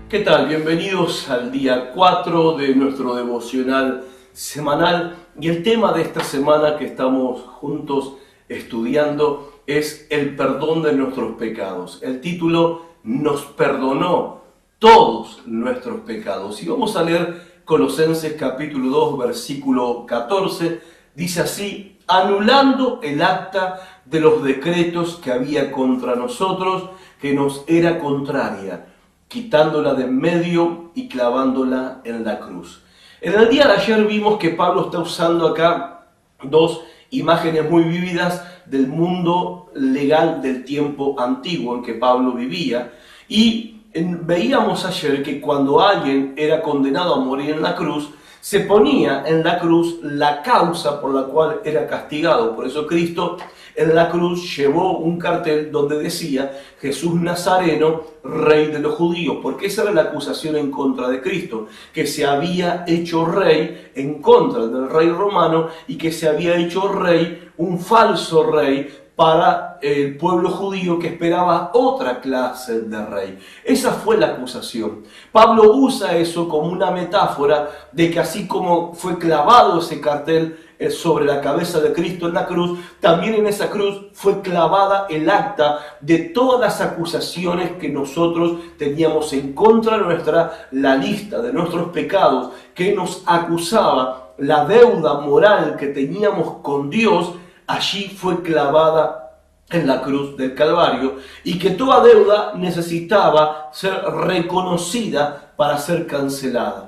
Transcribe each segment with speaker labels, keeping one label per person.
Speaker 1: ¿Qué tal? Bienvenidos al día 4 de nuestro devocional semanal y el tema de esta semana que estamos juntos estudiando es el perdón de nuestros pecados. El título nos perdonó todos nuestros pecados. Y vamos a leer Colosenses capítulo 2 versículo 14. Dice así: anulando el acta de los decretos que había contra nosotros, que nos era contraria, quitándola de en medio y clavándola en la cruz. En el día de ayer vimos que Pablo está usando acá dos imágenes muy vívidas del mundo legal del tiempo antiguo en que Pablo vivía, y veíamos ayer que cuando alguien era condenado a morir en la cruz, se ponía en la cruz la causa por la cual era castigado. Por eso Cristo en la cruz llevó un cartel donde decía Jesús Nazareno, rey de los judíos, porque esa era la acusación en contra de Cristo, que se había hecho rey en contra del rey romano y que se había hecho rey, un falso rey, para el pueblo judío que esperaba otra clase de rey. Esa fue la acusación. Pablo usa eso como una metáfora de que así como fue clavado ese cartel sobre la cabeza de Cristo en la cruz, también en esa cruz fue clavada el acta de todas las acusaciones que nosotros teníamos en contra nuestra, la lista de nuestros pecados que nos acusaba, la deuda moral que teníamos con Dios. Allí fue clavada en la cruz del Calvario, y que toda deuda necesitaba ser reconocida para ser cancelada.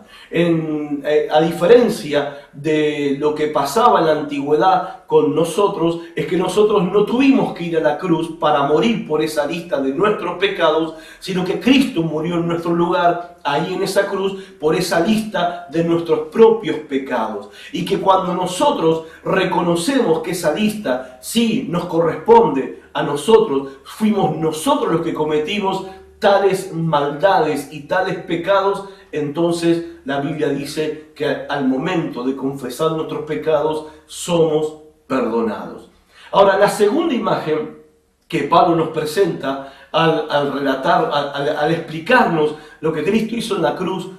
Speaker 1: A diferencia de lo que pasaba en la antigüedad con nosotros, es que nosotros no tuvimos que ir a la cruz para morir por esa lista de nuestros pecados, sino que Cristo murió en nuestro lugar, ahí en esa cruz, por esa lista de nuestros propios pecados. Y que cuando nosotros reconocemos que esa lista sí nos corresponde a nosotros, fuimos nosotros los que cometimos tales maldades y tales pecados, entonces la Biblia dice que al momento de confesar nuestros pecados somos perdonados. Ahora, la segunda imagen que Pablo nos presenta al relatar, al explicarnos lo que Cristo hizo en la cruz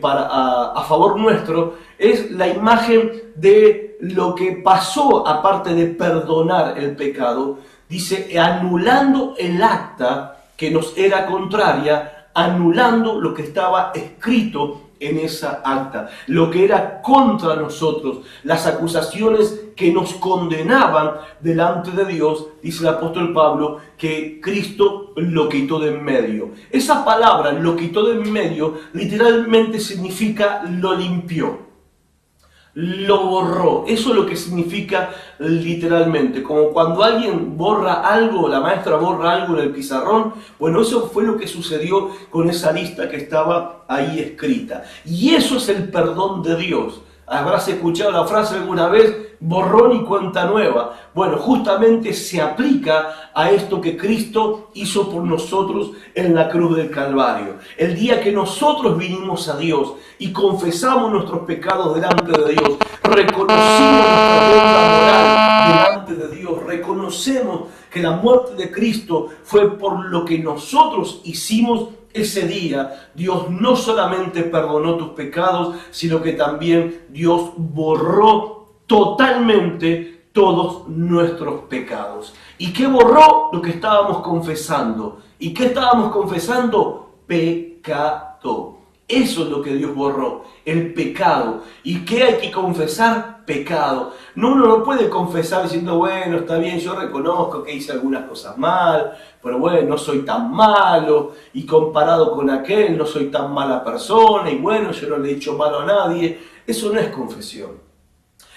Speaker 1: a favor nuestro, es la imagen de lo que pasó, aparte de perdonar el pecado. Dice, anulando el acta que nos era contraria, anulando lo que estaba escrito en esa acta, lo que era contra nosotros, las acusaciones que nos condenaban delante de Dios. Dice el apóstol Pablo que Cristo lo quitó de en medio. Esa palabra, lo quitó de en medio, literalmente significa lo limpió, lo borró. Eso es lo que significa literalmente. Como cuando alguien borra algo, la maestra borra algo en el pizarrón. Bueno, eso fue lo que sucedió con esa lista que estaba ahí escrita. Y eso es el perdón de Dios. Habrás escuchado la frase alguna vez: borrón y cuenta nueva. Bueno, justamente se aplica a esto que Cristo hizo por nosotros en la cruz del Calvario. El día que nosotros vinimos a Dios y confesamos nuestros pecados delante de Dios, reconocimos nuestra deuda moral delante de Dios, reconocemos que la muerte de Cristo fue por lo que nosotros hicimos. Ese día Dios no solamente perdonó tus pecados, sino que también Dios borró totalmente todos nuestros pecados. ¿Y qué borró? Lo que estábamos confesando. ¿Y qué estábamos confesando? Pecado. Eso es lo que Dios borró, el pecado. ¿Y qué hay que confesar? Pecado. Uno no puede confesar diciendo, bueno, está bien, yo reconozco que hice algunas cosas mal, pero bueno, no soy tan malo, y comparado con aquel no soy tan mala persona, y bueno, yo no le he hecho malo a nadie. Eso no es confesión.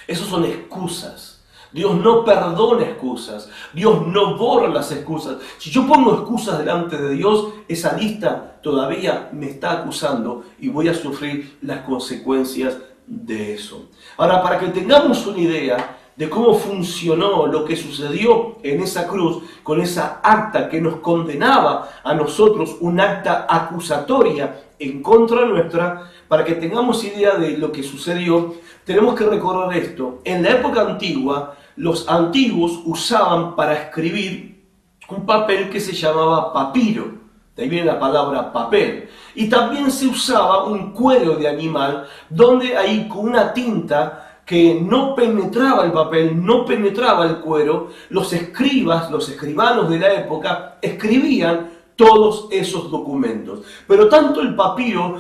Speaker 1: Eso son excusas. Dios no perdona excusas. Dios no borra las excusas. Si yo pongo excusas delante de Dios, esa lista todavía me está acusando y voy a sufrir las consecuencias de eso. Ahora, para que tengamos una idea de cómo funcionó lo que sucedió en esa cruz, con esa acta que nos condenaba a nosotros, un acta acusatoria en contra nuestra, para que tengamos idea de lo que sucedió, tenemos que recordar esto. En la época antigua, los antiguos usaban para escribir un papel que se llamaba papiro. de ahí viene la palabra papel. Y también se usaba un cuero de animal, donde ahí con una tinta que no penetraba el papel, no penetraba el cuero, los escribas, los escribanos de la época, escribían todos esos documentos. Pero tanto el papiro,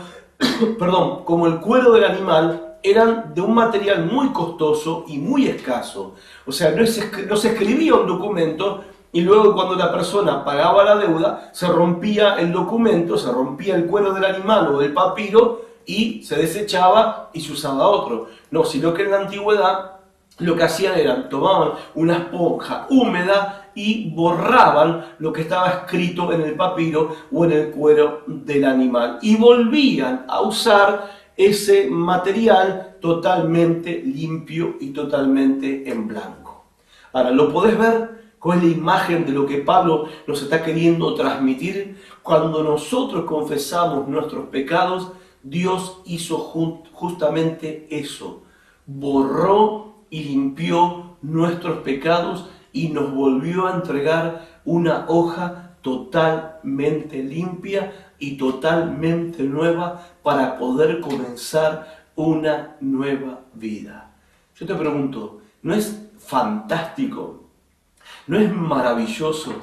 Speaker 1: como el cuero del animal, eran de un material muy costoso y muy escaso. O sea, no se escribía un documento y luego cuando la persona pagaba la deuda, se rompía el documento, se rompía el cuero del animal o del papiro y se desechaba y se usaba otro. No, sino que en la antigüedad lo que hacían era tomaban una esponja húmeda y borraban lo que estaba escrito en el papiro o en el cuero del animal y volvían a usar ese material totalmente limpio y totalmente en blanco. Ahora, ¿lo podés ver? ¿Cuál es la imagen de lo que Pablo nos está queriendo transmitir? Cuando nosotros confesamos nuestros pecados, Dios hizo justamente eso. Borró y limpió nuestros pecados y nos volvió a entregar una hoja totalmente limpia y totalmente nueva para poder comenzar una nueva vida. Yo te pregunto, ¿no es fantástico? ¿No es maravilloso?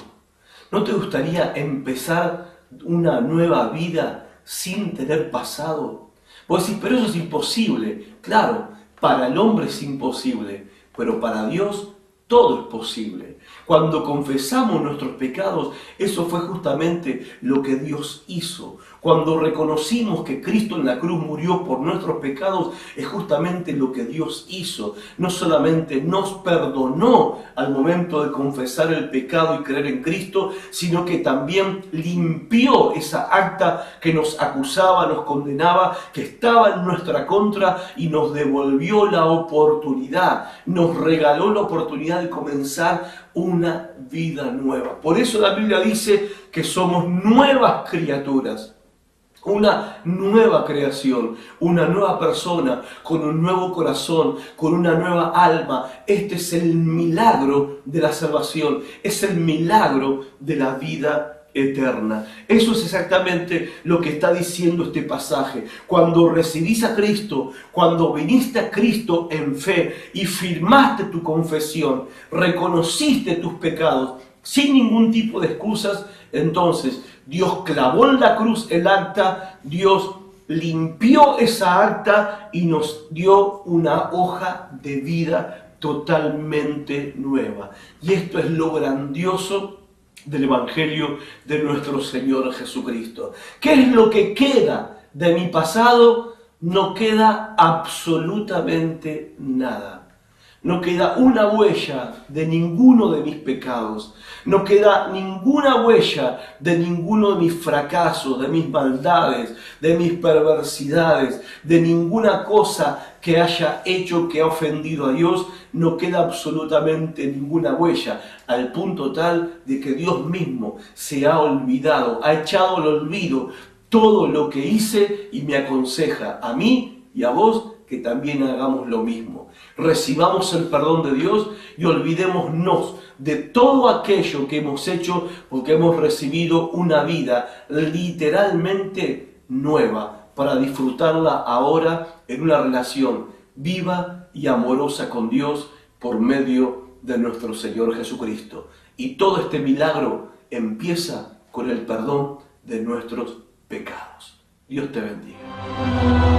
Speaker 1: ¿No te gustaría empezar una nueva vida sin tener pasado? Vos decís, pero eso es imposible. Claro, para el hombre es imposible, pero para Dios todo es posible. Cuando confesamos nuestros pecados, eso fue justamente lo que Dios hizo. Cuando reconocimos que Cristo en la cruz murió por nuestros pecados, es justamente lo que Dios hizo. No solamente nos perdonó al momento de confesar el pecado y creer en Cristo, sino que también limpió esa acta que nos acusaba, nos condenaba, que estaba en nuestra contra y nos devolvió la oportunidad, nos regaló la oportunidad de comenzar una vida nueva. Por eso la Biblia dice que somos nuevas criaturas. Una nueva creación, una nueva persona, con un nuevo corazón, con una nueva alma. Este es el milagro de la salvación, es el milagro de la vida eterna. Eso es exactamente lo que está diciendo este pasaje. Cuando recibís a Cristo, cuando viniste a Cristo en fe y firmaste tu confesión, reconociste tus pecados sin ningún tipo de excusas, entonces Dios clavó en la cruz el acta, Dios limpió esa acta y nos dio una hoja de vida totalmente nueva. Y esto es lo grandioso del Evangelio de nuestro Señor Jesucristo. ¿Qué es lo que queda de mi pasado? No queda absolutamente nada. No queda una huella de ninguno de mis pecados. No queda ninguna huella de ninguno de mis fracasos, de mis maldades, de mis perversidades, de ninguna cosa que haya hecho que ha ofendido a Dios. No queda absolutamente ninguna huella, al punto tal de que Dios mismo se ha olvidado, ha echado al olvido todo lo que hice y me aconseja a mí y a vos que también hagamos lo mismo. Recibamos el perdón de Dios y olvidémonos de todo aquello que hemos hecho, porque hemos recibido una vida literalmente nueva para disfrutarla ahora en una relación viva y amorosa con Dios por medio de nuestro Señor Jesucristo. Y todo este milagro empieza con el perdón de nuestros pecados. Dios te bendiga.